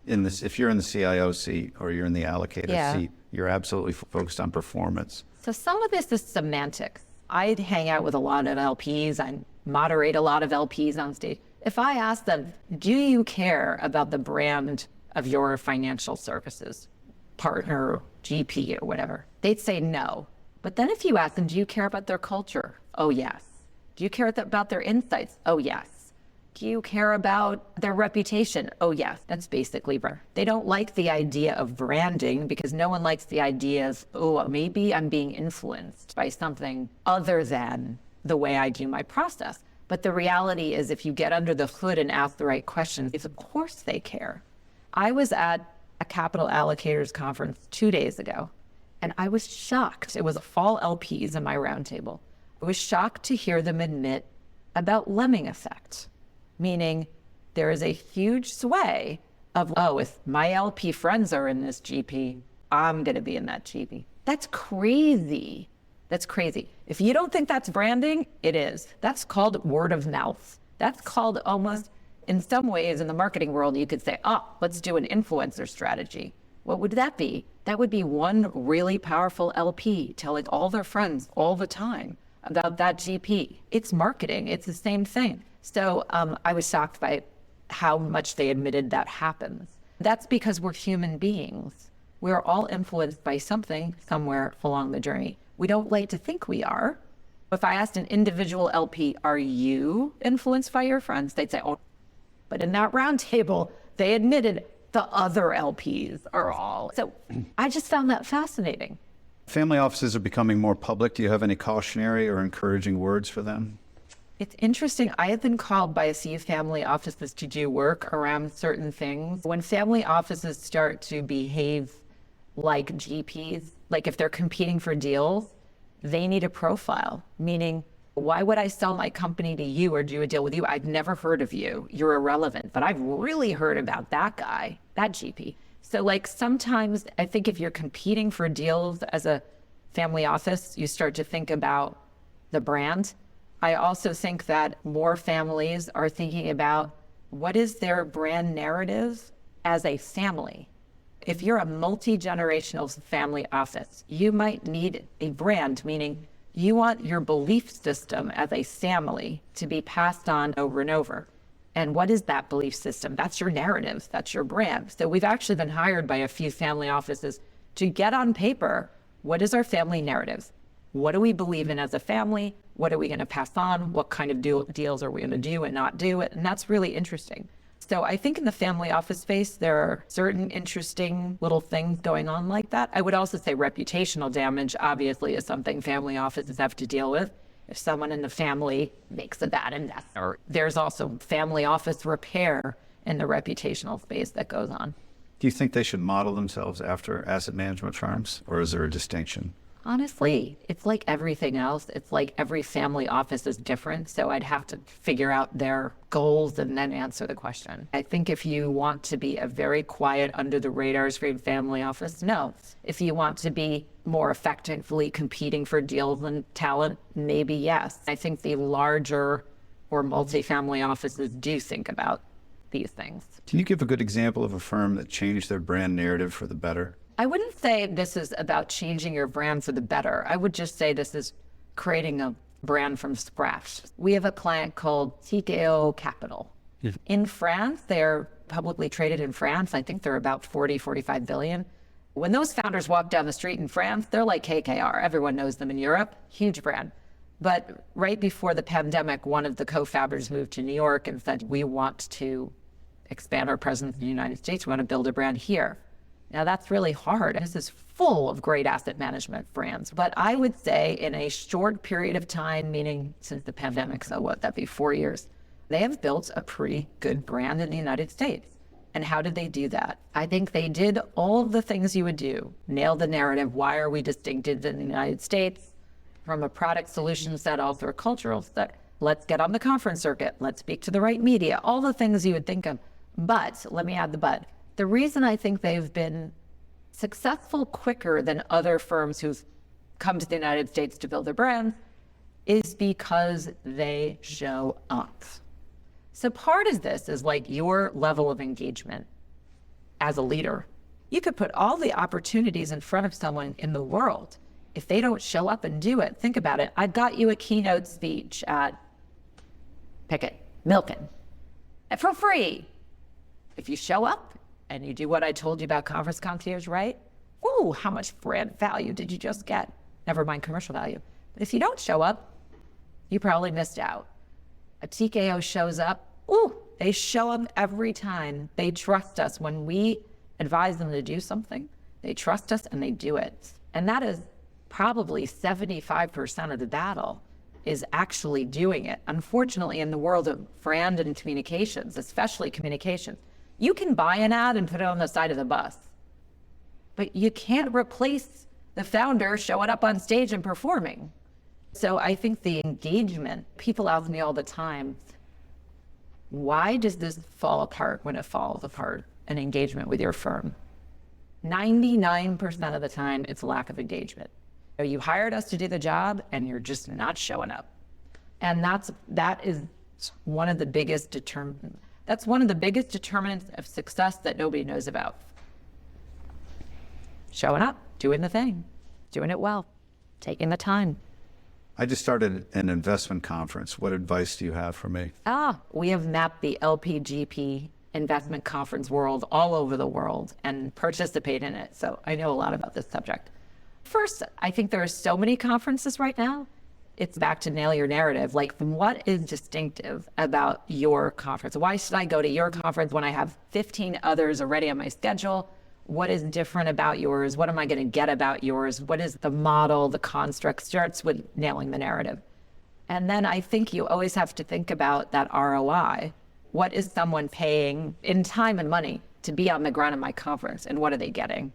if you're in the CIO seat or you're in the allocator seat, you're absolutely focused on performance. So some of this is semantics. I hang out with a lot of LPs. I moderate a lot of LPs on stage. If I ask them, do you care about the brand of your financial services partner, GP or whatever, they'd say no. But then if you ask them, do you care about their culture? Oh, yes. Do you care about their insights? Oh, yes. Do you care about their reputation? Oh, yes. That's basically they don't like the idea of branding because no one likes the idea of, oh, maybe I'm being influenced by something other than the way I do my process. But the reality is if you get under the hood and ask the right questions, of course they care. I was at a capital allocators conference 2 days ago, and I was shocked. It was fall LPs in my roundtable. I was shocked to hear them admit about lemming effect, meaning there is a huge sway of, oh, if my LP friends are in this GP, I'm going to be in that GP. That's crazy. That's crazy. If you don't think that's branding, it is. That's called word of mouth. That's called almost, in some ways in the marketing world, you could say, oh, let's do an influencer strategy. What would that be? That would be one really powerful LP telling all their friends all the time about that GP. It's marketing. It's the same thing. So I was shocked by how much they admitted that happens. That's because we're human beings. We're all influenced by something somewhere along the journey. We don't like to think we are. If I asked an individual LP, are you influenced by your friends? They'd say, oh. But in that roundtable, they admitted the other LPs are all. So I just found that fascinating. Family offices are becoming more public. Do you have any cautionary or encouraging words for them? It's interesting. I have been called by a few family offices to do work around certain things. When family offices start to behave like GPs, like if they're competing for deals, they need a profile, meaning, why would I sell my company to you or do a deal with you? I've never heard of you. You're irrelevant, but I've really heard about that guy, that GP. So like sometimes I think if you're competing for deals as a family office, you start to think about the brand. I also think that more families are thinking about what is their brand narrative as a family. If you're a multi-generational family office, you might need a brand, meaning you want your belief system as a family to be passed on over and over. And what is that belief system? That's your narrative. That's your brand. So we've actually been hired by a few family offices to get on paper, what is our family narrative? What do we believe in as a family? What are we going to pass on? What kind of deals are we going to do and not do? And that's really interesting. So I think in the family office space, there are certain interesting little things going on like that. I would also say reputational damage, obviously, is something family offices have to deal with. If someone in the family makes a bad investment, or there's also family office repair in the reputational space that goes on. Do you think they should model themselves after asset management firms, or is there a distinction? Honestly, it's like everything else. It's like every family office is different. So I'd have to figure out their goals and then answer the question. I think if you want to be a very quiet, under the radar screen family office, no. If you want to be more effectively competing for deals and talent, maybe yes. I think the larger or multifamily offices do think about these things. Can you give a good example of a firm that changed their brand narrative for the better? I wouldn't say this is about changing your brand for the better. I would just say this is creating a brand from scratch. We have a client called TKO Capital. In France, they're publicly traded in France. I think they're about 45 billion. When those founders walk down the street in France, they're like KKR. Everyone knows them in Europe, huge brand. But right before the pandemic, one of the co-founders moved to New York and said, we want to expand our presence in the United States. We want to build a brand here. Now that's really hard. This is full of great asset management brands. But I would say in a short period of time, meaning since the pandemic, so what, that'd be 4 years, they have built a pretty good brand in the United States. And how did they do that? I think they did all of the things you would do. Nail the narrative. Why are we distinctive in the United States? From a product solution set, also a cultural set. Let's get on the conference circuit. Let's speak to the right media. All the things you would think of. But, let me add the but. The reason I think they've been successful quicker than other firms who've come to the United States to build their brand is because they show up. So part of this is like your level of engagement as a leader. You could put all the opportunities in front of someone in the world. If they don't show up and do it, think about it. I got you a keynote speech at, pick it, Milken, for free. If you show up and you do what I told you about Conference Concierge, right? Ooh, how much brand value did you just get? Never mind commercial value. But if you don't show up, you probably missed out. A TKO shows up, ooh, they show up every time. They trust us. When we advise them to do something, they trust us and they do it. And that is probably 75% of the battle, is actually doing it. Unfortunately, in the world of brand and communications, especially communications, you can buy an ad and put it on the side of the bus, but you can't replace the founder showing up on stage and performing. So I think the engagement, people ask me all the time, why does this fall apart when it falls apart, an engagement with your firm? 99% of the time, it's lack of engagement. You hired us to do the job and you're just not showing up. And that is one of the biggest determinants of success that nobody knows about. Showing up, doing the thing, doing it well, taking the time. I just started an investment conference. What advice do you have for me? We have mapped the LPGP investment conference world all over the world and participate in it. So I know a lot about this subject. First, I think there are so many conferences right now. It's back to nail your narrative. Like, what is distinctive about your conference? Why should I go to your conference when I have 15 others already on my schedule? What is different about yours? What am I going to get about yours? What is the model, the construct? Starts with nailing the narrative. And then I think you always have to think about that ROI. What is someone paying in time and money to be on the ground at my conference? And what are they getting?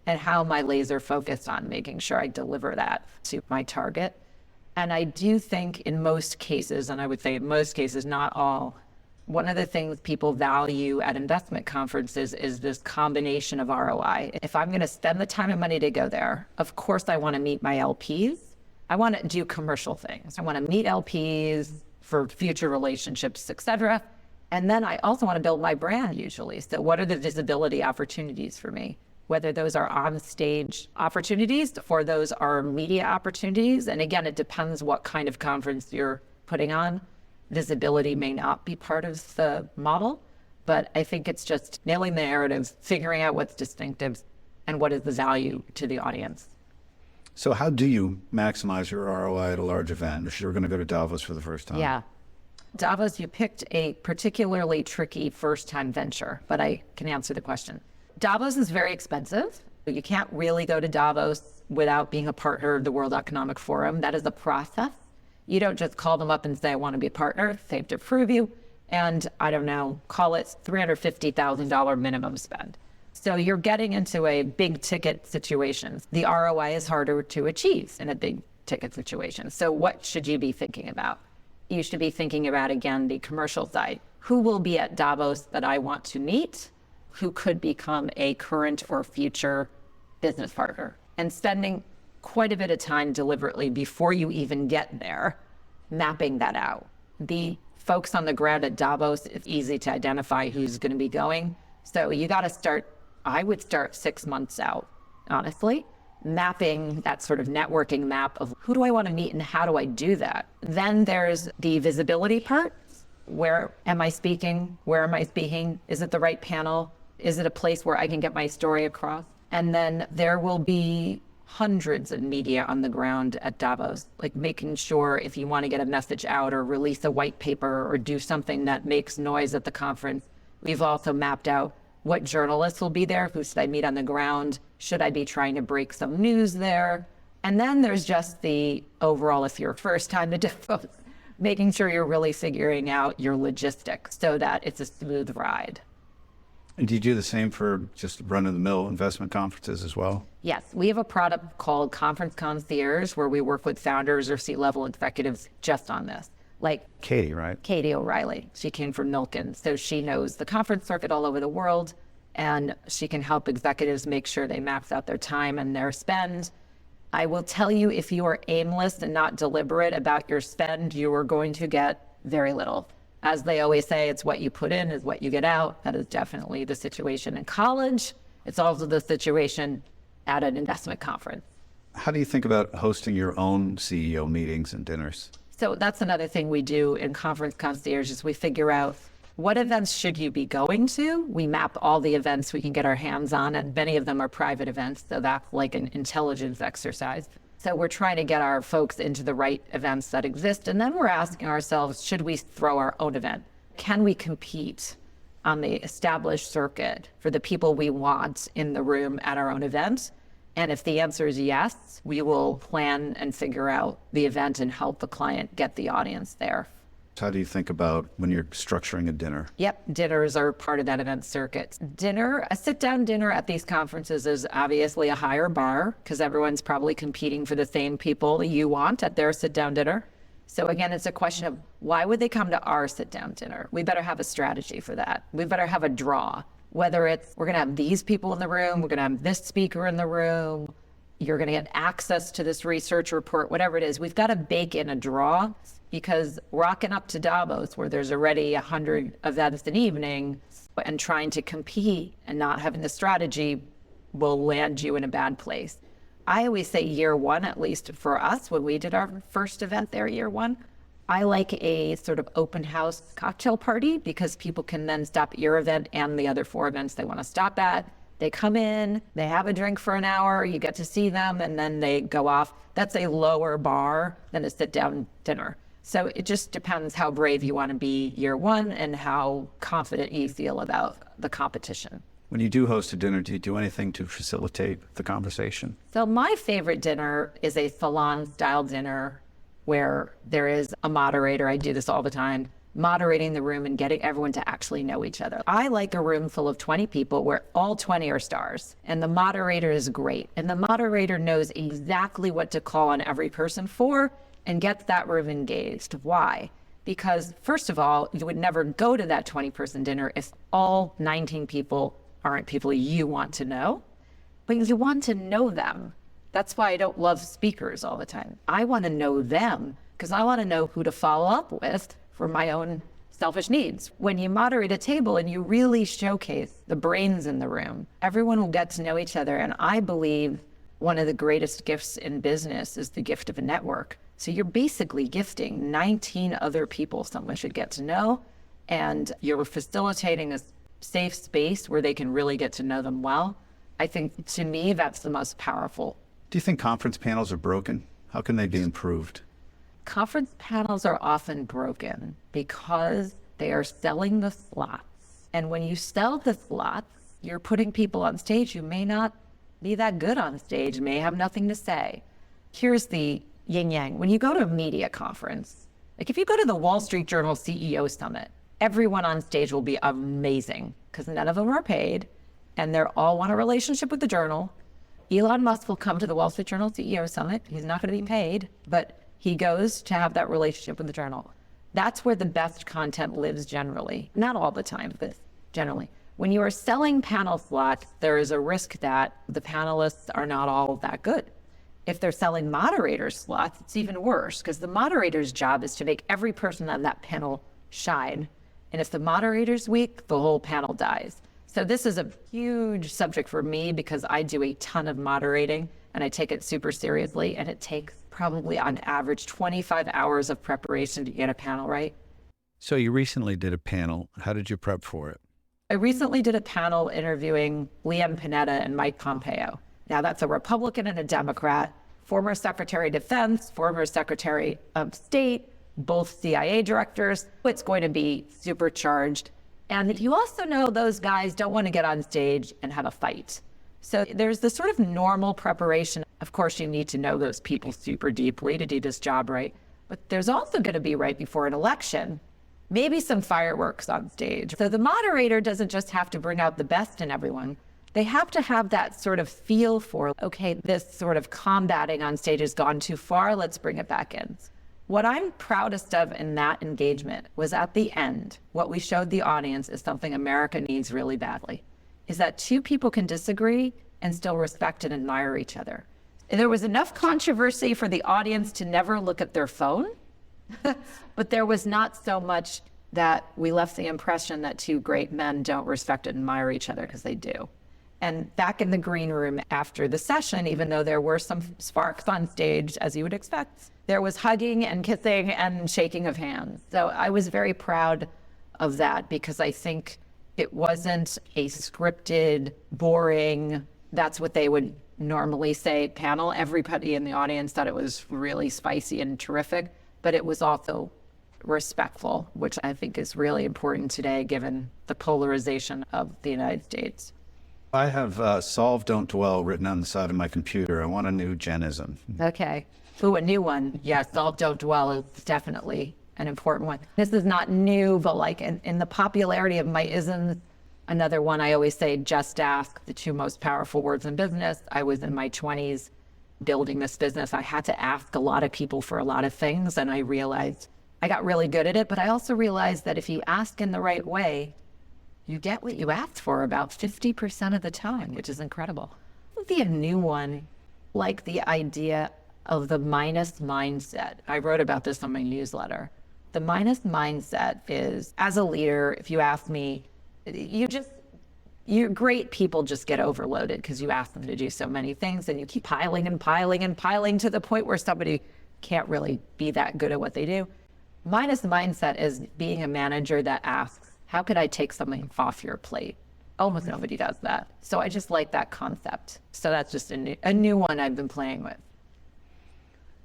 And how am I laser focused on making sure I deliver that to my target? And I do think in most cases, and I would say in most cases, not all, one of the things people value at investment conferences is this combination of ROI. If I'm going to spend the time and money to go there, of course I want to meet my LPs. I want to do commercial things. I want to meet LPs for future relationships, et cetera. And then I also want to build my brand usually. So what are the visibility opportunities for me? Whether those are on stage opportunities or those are media opportunities. And again, it depends what kind of conference you're putting on. Visibility may not be part of the model, but I think it's just nailing the narrative, figuring out what's distinctive and what is the value to the audience. So how do you maximize your ROI at a large event if you're going to go to Davos for the first time? Yeah. Davos, you picked a particularly tricky first-time venture, but I can answer the question. Davos is very expensive. You can't really go to Davos without being a partner of the World Economic Forum. That is a process. You don't just call them up and say, I want to be a partner. They have to approve you. And I don't know, call it $350,000 minimum spend. So you're getting into a big ticket situation. The ROI is harder to achieve in a big ticket situation. So what should you be thinking about? You should be thinking about, again, the commercial side. Who will be at Davos that I want to meet? Who could become a current or future business partner? And spending quite a bit of time deliberately before you even get there, mapping that out. The folks on the ground at Davos, it's easy to identify who's going to be going. So you got to start, I would start 6 months out, honestly, mapping that sort of networking map of who do I want to meet and how do I do that. Then there's the visibility part. Where am I speaking? Where am I speaking? Is it the right panel? Is it a place where I can get my story across? And then there will be hundreds of media on the ground at Davos, like making sure if you want to get a message out or release a white paper or do something that makes noise at the conference. We've also mapped out what journalists will be there. Who should I meet on the ground? Should I be trying to break some news there? And then there's just the overall, if you're first time to Davos, making sure you're really figuring out your logistics so that it's a smooth ride. And do you do the same for just run-of-the-mill investment conferences as well? Yes, we have a product called Conference Concierge where we work with founders or C-level executives just on this. Like Katie, right? Katie O'Reilly. She came from Milken, so she knows the conference circuit all over the world, and she can help executives make sure they max out their time and their spend. I will tell you, if you are aimless and not deliberate about your spend, you are going to get very little. As they always say, it's what you put in is what you get out. That is definitely the situation in college. It's also the situation at an investment conference. How do you think about hosting your own CEO meetings and dinners? So that's another thing we do in Conference Concierge is we figure out what events should you be going to? We map all the events we can get our hands on, and many of them are private events, so that's like an intelligence exercise. So we're trying to get our folks into the right events that exist, and then we're asking ourselves, should we throw our own event? Can we compete on the established circuit for the people we want in the room at our own event? And if the answer is yes, we will plan and figure out the event and help the client get the audience there. How do you think about when you're structuring a dinner? Yep, dinners are part of that event circuit. Dinner, a sit-down dinner at these conferences is obviously a higher bar because everyone's probably competing for the same people you want at their sit-down dinner. So again, it's a question of why would they come to our sit-down dinner? We better have a strategy for that. We better have a draw, whether it's we're going to have these people in the room, we're going to have this speaker in the room, you're going to get access to this research report, whatever it is. We've got to bake in a draw because rocking up to Davos where there's already 100 events an evening and trying to compete and not having the strategy will land you in a bad place. I always say year one, at least for us, when we did our first event there, year one, I like a sort of open house cocktail party because people can then stop at your event and the other 4 events they want to stop at. They come in, they have a drink for an hour, you get to see them, and then they go off. That's a lower bar than a sit-down dinner. So it just depends how brave you want to be year one and how confident you feel about the competition. When you do host a dinner, do you do anything to facilitate the conversation? So my favorite dinner is a salon-style dinner where there is a moderator. I do this all the time, moderating the room and getting everyone to actually know each other. I like a room full of 20 people where all 20 are stars and the moderator is great. And the moderator knows exactly what to call on every person for and gets that room engaged. Why? Because first of all, you would never go to that 20-person dinner if all 19 people aren't people you want to know, but you want to know them. That's why I don't love speakers all the time. I want to know them because I want to know who to follow up with for my own selfish needs. When you moderate a table and you really showcase the brains in the room, everyone will get to know each other. And I believe one of the greatest gifts in business is the gift of a network. So you're basically gifting 19 other people someone should get to know, and you're facilitating a safe space where they can really get to know them well. I think, to me, that's the most powerful. Do you think conference panels are broken? How can they be improved? Conference panels are often broken because they are selling the slots. And when you sell the slots, you're putting people on stage who may not be that good on stage, may have nothing to say. Here's the yin yang. When you go to a media conference, like if you go to the Wall Street Journal CEO Summit, everyone on stage will be amazing because none of them are paid and they all want a relationship with the journal. Elon Musk will come to the Wall Street Journal CEO Summit. He's not going to be paid, but he goes to have that relationship with the journal. That's where the best content lives generally. Not all the time, but generally. When you are selling panel slots, there is a risk that the panelists are not all that good. If they're selling moderator slots, it's even worse because the moderator's job is to make every person on that panel shine. And if the moderator's weak, the whole panel dies. So this is a huge subject for me because I do a ton of moderating and I take it super seriously. And it takes probably on average 25 hours of preparation to get a panel right. So you recently did a panel. How did you prep for it? I recently did a panel interviewing Liam Panetta and Mike Pompeo. Now that's a Republican and a Democrat, former Secretary of Defense, former Secretary of State, both CIA directors. It's going to be supercharged. And you also know those guys don't want to get on stage and have a fight. So there's this sort of normal preparation. Of course, you need to know those people super deeply to do this job right. But there's also going to be, right before an election, maybe some fireworks on stage. So the moderator doesn't just have to bring out the best in everyone. They have to have that sort of feel for, okay, this sort of combating on stage has gone too far, let's bring it back in. What I'm proudest of in that engagement was at the end, what we showed the audience is something America needs really badly, is that two people can disagree and still respect and admire each other. And there was enough controversy for the audience to never look at their phone, but there was not so much that we left the impression that two great men don't respect and admire each other, because they do. And back in the green room after the session, even though there were some sparks on stage, as you would expect, there was hugging and kissing and shaking of hands. So I was very proud of that, because I think it wasn't a scripted, boring, that's what they would normally say, panel. Everybody in the audience thought it was really spicy and terrific, but it was also respectful, which I think is really important today, given the polarization of the United States. I have solve, don't dwell written on the side of my computer. I want a new Jenism. Okay. Ooh, a new one. Yeah, solve, don't dwell is definitely an important one. This is not new, but like in the popularity of my isms, another one I always say, just ask, the two most powerful words in business. I was in my 20s building this business. I had to ask a lot of people for a lot of things, and I realized I got really good at it, but I also realized that if you ask in the right way, you get what you asked for about 50% of the time, which is incredible. It would be a new one, like the idea of the minus mindset. I wrote about this on my newsletter. The minus mindset is, as a leader, if you ask me, you great people just get overloaded because you ask them to do so many things, and you keep piling and piling and piling to the point where somebody can't really be that good at what they do. Minus mindset is being a manager that asks, how could I take something off your plate? Almost nobody does that. So I just like that concept. So that's just a new one I've been playing with.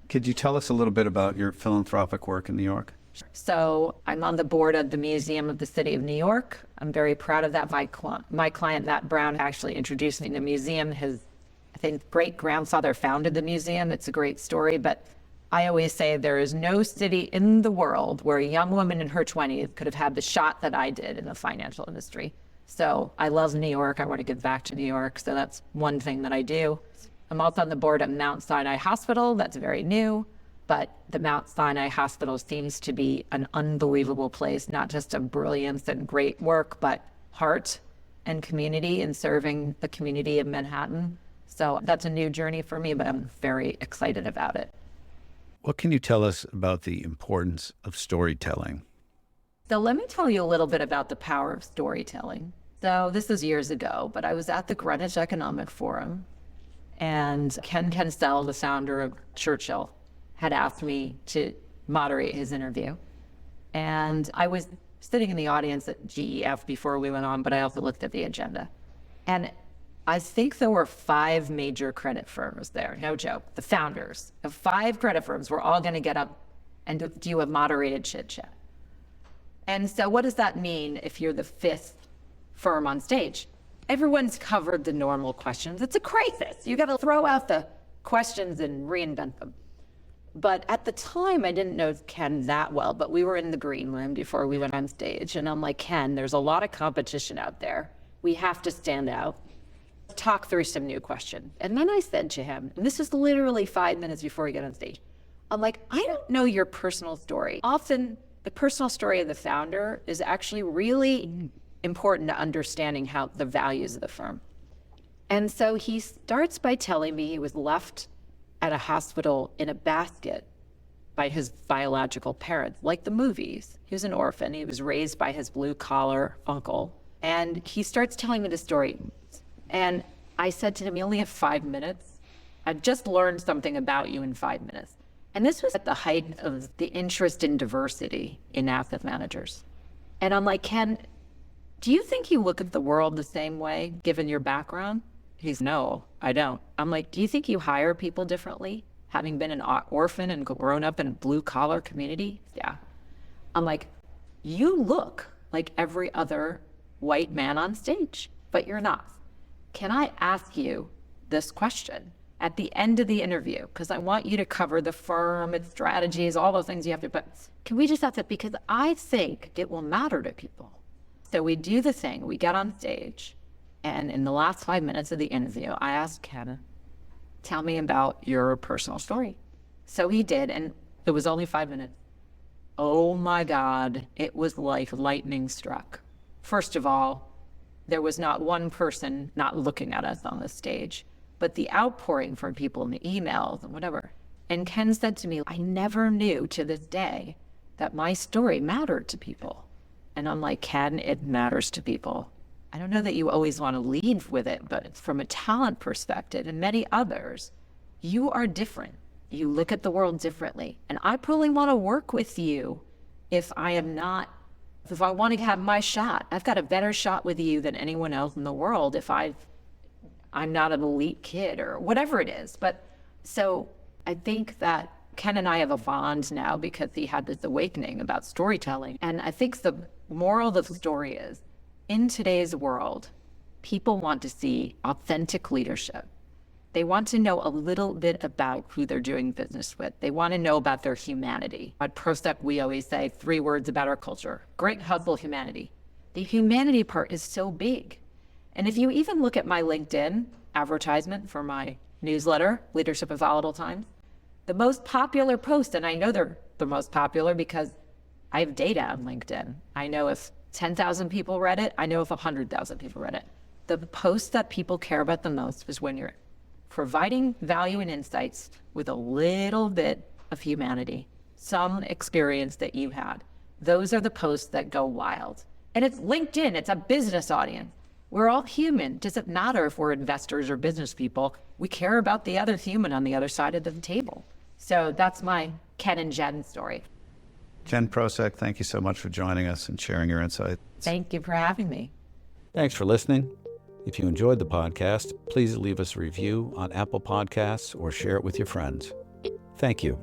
Could you tell us a little bit about your philanthropic work in New York? So I'm on the board of the Museum of the City of New York. I'm very proud of that. My client, Matt Brown, actually introduced me to the museum. His, I think, great-grandfather founded the museum. It's a great story, but I always say there is no city in the world where a young woman in her 20s could have had the shot that I did in the financial industry. So I love New York. I want to give back to New York. So that's one thing that I do. I'm also on the board of Mount Sinai Hospital. That's very new. But the Mount Sinai Hospital seems to be an unbelievable place, not just of brilliance and great work, but heart and community and serving the community of Manhattan. So that's a new journey for me, but I'm very excited about it. What can you tell us about the importance of storytelling? So let me tell you a little bit about the power of storytelling. So this is years ago, but I was at the Greenwich Economic Forum, and Ken Kencel, the founder of Churchill, had asked me to moderate his interview. And I was sitting in the audience at GEF before we went on, but I also looked at the agenda. And I think there were 5 major credit firms there, no joke. The founders of 5 credit firms were all going to get up and do a moderated chit chat. And so what does that mean if you're the 5th firm on stage? Everyone's covered the normal questions. It's a crisis. You got to throw out the questions and reinvent them. But at the time, I didn't know Ken that well, but we were in the green room before we went on stage. And I'm like, Ken, there's a lot of competition out there. We have to stand out. Talk through some new questions. And then I said to him, and this is literally 5 minutes before we get on stage, I'm like, I don't know your personal story. Often the personal story of the founder is actually really important to understanding how the values of the firm. And so he starts by telling me he was left at a hospital in a basket by his biological parents, like the movies. He was an orphan. He was raised by his blue-collar uncle. And he starts telling me the story. And I said to him, you only have 5 minutes. I just learned something about you in 5 minutes. And this was at the height of the interest in diversity in asset managers. And I'm like, Ken, do you think you look at the world the same way, given your background? He's, no, I don't. I'm like, do you think you hire people differently, having been an orphan and grown up in a blue-collar community? Yeah. I'm like, you look like every other white man on stage, but you're not. Can I ask you this question at the end of the interview? Because I want you to cover the firm, its strategies, all those things you have to, but can we just ask it? Because I think it will matter to people. So we do the thing, we get on stage, and in the last 5 minutes of the interview, I asked Ken, tell me about your personal story. So he did, and it was only 5 minutes. Oh my God, it was like lightning struck. First of all, there was not one person not looking at us on the stage, but the outpouring from people in the emails and whatever. And Ken said to me, I never knew to this day that my story mattered to people. And I'm like, Ken, it matters to people. I don't know that you always want to lead with it, but from a talent perspective and many others, you are different. You look at the world differently. And I probably want to work with you if I want to have my shot. I've got a better shot with you than anyone else in the world if I'm not an elite kid or whatever it is. But so I think that Ken and I have a bond now because he had this awakening about storytelling. And I think the moral of the story is, in today's world, people want to see authentic leadership. They want to know a little bit about who they're doing business with. They want to know about their humanity. At Prosek, we always say 3 words about our culture: great hustle, humanity. The humanity part is so big. And if you even look at my LinkedIn advertisement for my newsletter, Leadership in Volatile Times, the most popular post, and I know they're the most popular because I have data on LinkedIn. I know if 10,000 people read it, I know if 100,000 people read it. The post that people care about the most is when you're providing value and insights with a little bit of humanity, some experience that you had. Those are the posts that go wild. And it's LinkedIn, it's a business audience. We're all human. It doesn't matter if we're investors or business people. We care about the other human on the other side of the table. So that's my Ken and Jen story. Jen Prosek, thank you so much for joining us and sharing your insights. Thank you for having me. Thanks for listening. If you enjoyed the podcast, please leave us a review on Apple Podcasts or share it with your friends. Thank you.